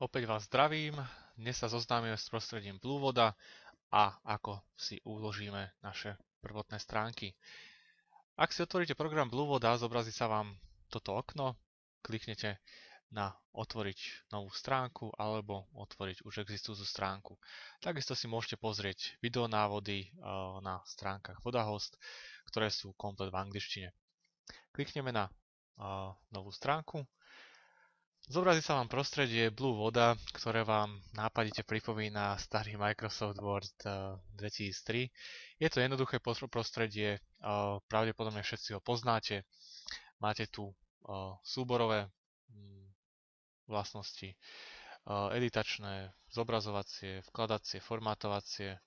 Opäť vás zdravím, dnes sa zoznámime s prostredím Bluevoda a ako si uložíme naše prvotné stránky. Ak si otvoríte program Bluevoda, zobrazí sa vám toto okno, kliknete na otvoriť novú stránku alebo otvoriť už existujúcu stránku. Takisto si môžete pozrieť videonávody na stránkach Vodahost, ktoré sú komplet v angličtine. Klikneme na novú stránku. Zobrazí sa vám prostredie Blue Voda, ktoré vám nápadite pripomína starý Microsoft Word 2003. Je to jednoduché prostredie, pravdepodobne všetci ho poznáte. Máte tu súborové vlastnosti, editačné, zobrazovacie, vkladacie, formátovacie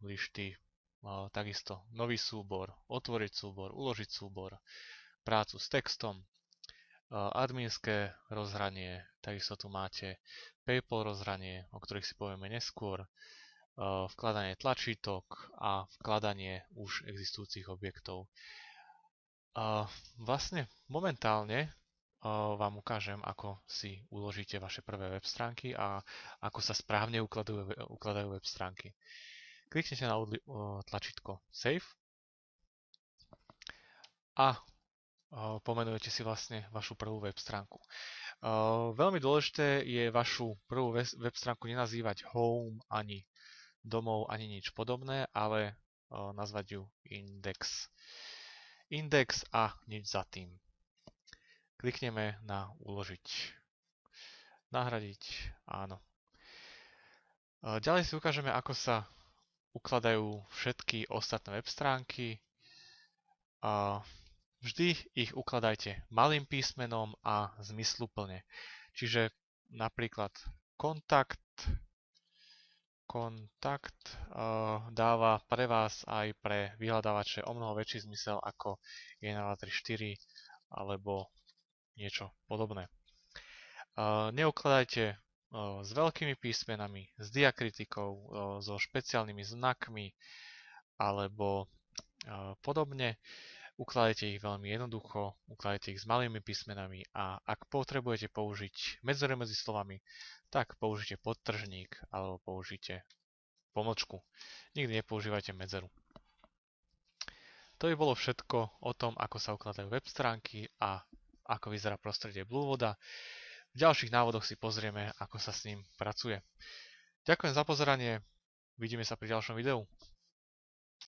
lišty, takisto nový súbor, otvoriť súbor, uložiť súbor, prácu s textom, adminské rozhranie, takisto tu máte PayPal rozhranie, o ktorých si povieme neskôr, vkladanie tlačítok a vkladanie už existujúcich objektov. Vlastne momentálne vám ukážem, ako si uložíte vaše prvé web stránky a ako sa správne ukladajú web stránky. Kliknite na tlačítko Save a pomenujete si vlastne vašu prvú web stránku. Veľmi dôležité je vašu prvú web stránku nenazývať home, ani domov, ani nič podobné, ale nazvať ju index. Index a nič za tým. Klikneme na uložiť. Nahradiť, áno. Ďalej si ukážeme, ako sa ukladajú všetky ostatné web stránky. Vždy ich ukladajte malým písmenom a zmysluplne. Čiže napríklad kontakt dáva pre vás aj pre vyhľadávače o mnoho väčší zmysel ako 1, 2, 3, 4 alebo niečo podobné. Neukladajte s veľkými písmenami, s diakritikou, so špeciálnymi znakmi alebo podobne. Ukladajte ich veľmi jednoducho, ukladajte ich s malými písmenami a ak potrebujete použiť medzery medzi slovami, tak použite podtržník alebo použite pomočku. Nikdy nepoužívajte medzeru. To by bolo všetko o tom, ako sa ukladajú web stránky a ako vyzerá prostredie Bluevoda. V ďalších návodoch si pozrieme, ako sa s ním pracuje. Ďakujem za pozeranie, vidíme sa pri ďalšom videu.